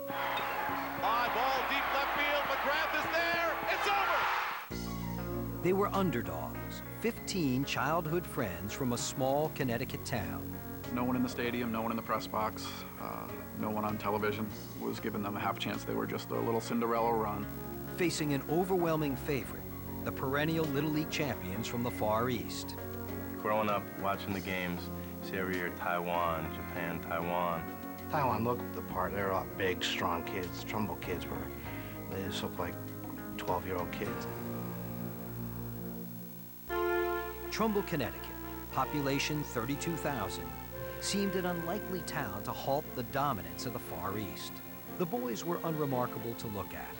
Fly ball, deep left field. McGrath is there. It's over. They were underdogs, 15 childhood friends from a small Connecticut town. No one in the stadium, no one in the press box, no one on television was giving them a half chance. They were just a little Cinderella run. Facing an overwhelming favorite, the perennial Little League champions from the Far East. Growing up, watching the games, see every year Taiwan, Japan, Taiwan. Taiwan looked the part. They were all big, strong kids. Trumbull kids they just looked like 12-year-old kids. Trumbull, Connecticut, population 32,000, seemed an unlikely town to halt the dominance of the Far East. The boys were unremarkable to look at.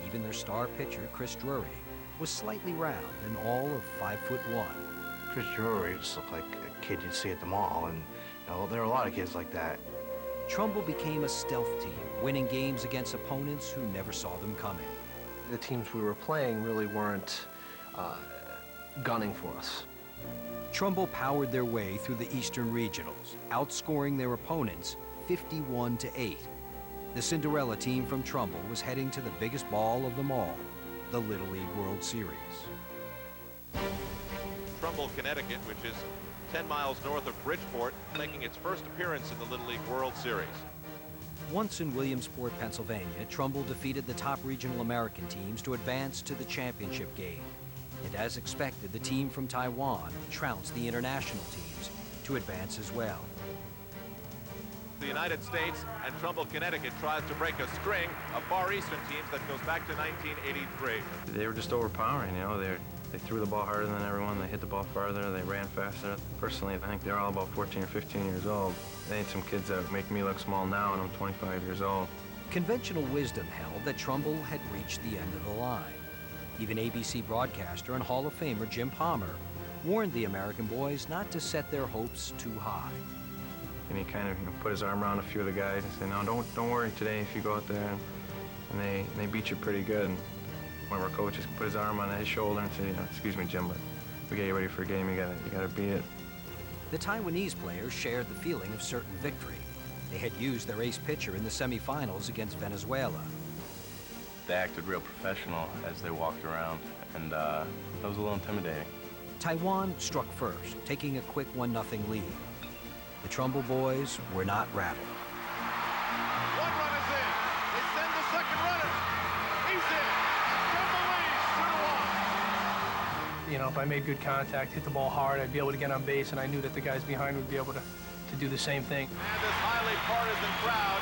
Even their star pitcher, Chris Drury, was slightly round and all of 5'1". Chris Drury just looked like a kid you'd see at the mall, and there are a lot of kids like that. Trumbull became a stealth team, winning games against opponents who never saw them coming. The teams we were playing really weren't gunning for us. Trumbull powered their way through the Eastern Regionals, outscoring their opponents 51-8. The Cinderella team from Trumbull was heading to the biggest ball of them all, the Little League World Series. Trumbull, Connecticut, which is 10 miles north of Bridgeport, making its first appearance in the Little League World Series. Once in Williamsport, Pennsylvania, Trumbull defeated the top regional American teams to advance to the championship game. And as expected, the team from Taiwan trounced the international teams to advance as well. The United States and Trumbull, Connecticut tries to break a string of Far Eastern teams that goes back to 1983. They were just overpowering, They threw the ball harder than everyone, they hit the ball farther, they ran faster. Personally, I think they're all about 14 or 15 years old. They ain't some kids that make me look small now, and I'm 25 years old. Conventional wisdom held that Trumbull had reached the end of the line. Even ABC broadcaster and Hall of Famer Jim Palmer warned the American boys not to set their hopes too high. And he kind of put his arm around a few of the guys and said, no, don't worry today if you go out there and they beat you pretty good. And one of our coaches put his arm on his shoulder and said, excuse me, Jim, but we get you ready for a game, you gotta beat it. The Taiwanese players shared the feeling of certain victory. They had used their ace pitcher in the semifinals against Venezuela. They acted real professional as they walked around, and that was a little intimidating. Taiwan struck first, taking a quick 1-0 lead. The Trumbull boys were not rattled. One run is in. They send the second runner. He's in. Trumbull leads 2-1. If I made good contact, hit the ball hard, I'd be able to get on base, and I knew that the guys behind would be able to do the same thing. And this highly partisan crowd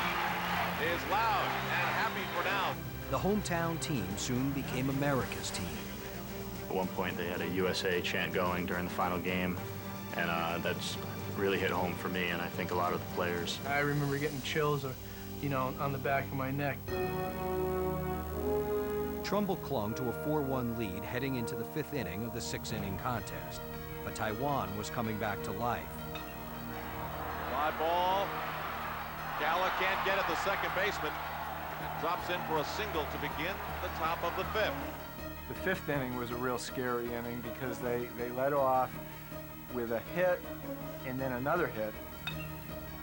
is loud and happy for now. The hometown team soon became America's team. At one point, they had a USA chant going during the final game, and that's really hit home for me, and I think a lot of the players. I remember getting chills, on the back of my neck. Trumbull clung to a 4-1 lead heading into the 5th inning of the 6-inning contest, but Taiwan was coming back to life. Fly ball. Gala can't get it, the second baseman. And drops in for a single to begin the top of the 5th. The 5th inning was a real scary inning because they led off with a hit and then another hit.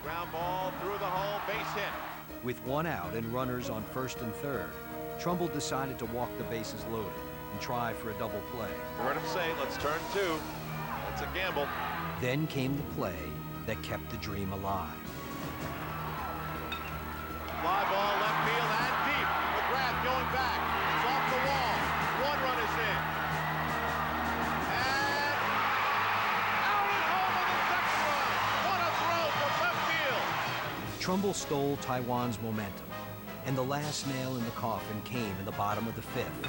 Ground ball through the hole, base hit. With 1 out and runners on 1st and 3rd, Trumbull decided to walk the bases loaded and try for a double play. Heard him say, let's turn 2. That's a gamble. Then came the play that kept the dream alive. Fly ball left field and deep. McGrath going back. It's off the wall. 1 run is in. And out at home on the second run. What a throw from left field. Trumbull stole Taiwan's momentum, and the last nail in the coffin came in the bottom of the 5th.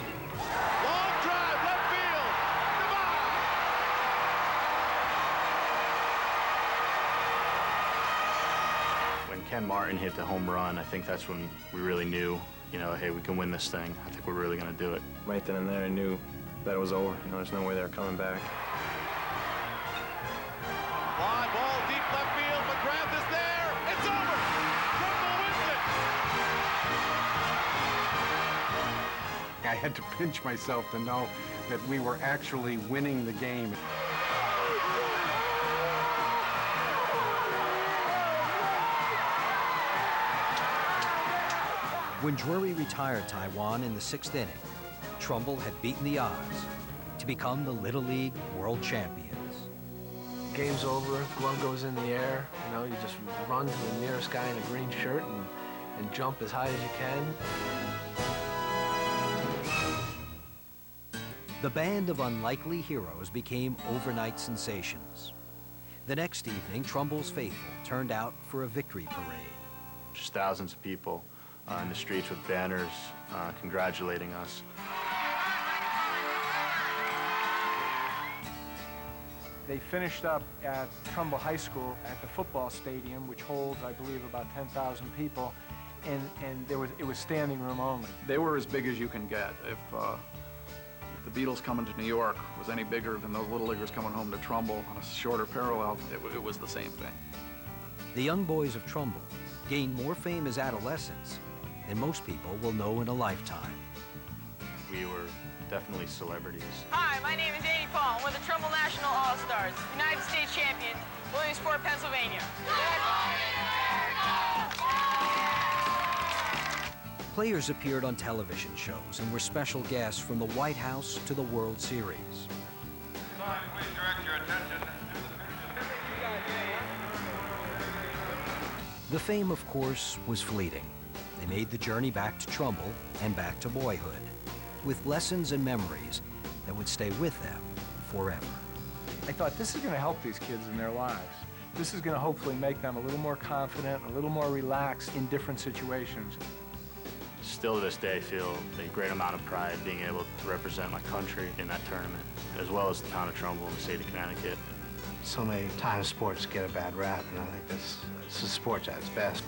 Long drive, left field. Goodbye. When Ken Martin hit the home run, I think that's when we really knew, hey, we can win this thing. I think we're really going to do it. Right then and there, I knew that it was over. There's no way they were coming back. Fly ball deep left field. McGrath is there. It's over. Trumbull wins it. I had to pinch myself to know that we were actually winning the game. When Drury retired Taiwan in the 6th inning, Trumbull had beaten the odds to become the Little League World Champions. Game's over, glove goes in the air, you know, you just run to the nearest guy in a green shirt and jump as high as you can. The band of unlikely heroes became overnight sensations. The next evening, Trumbull's faithful turned out for a victory parade. Just thousands of people in the streets with banners congratulating us. They finished up at Trumbull High School at the football stadium, which holds, I believe, about 10,000 people, and it was standing room only. They were as big as you can get. If the Beatles coming to New York was any bigger than those Little Leaguers coming home to Trumbull on a shorter parallel, it was the same thing. The young boys of Trumbull gained more fame as adolescents than most people will know in a lifetime. We were definitely celebrities. Hi, my name is Andy Paul. I'm with the Trumbull National All-Stars, United States champion, Williamsport, Pennsylvania. Players appeared on television shows and were special guests from the White House to the World Series. Please direct your attention. The fame, of course, was fleeting. They made the journey back to Trumbull and back to boyhood, with lessons and memories that would stay with them forever. I thought, this is going to help these kids in their lives. This is going to hopefully make them a little more confident, a little more relaxed in different situations. Still to this day, feel a great amount of pride being able to represent my country in that tournament, as well as the town of Trumbull and the state of Connecticut. So many times sports get a bad rap, and I think this is sports at its best.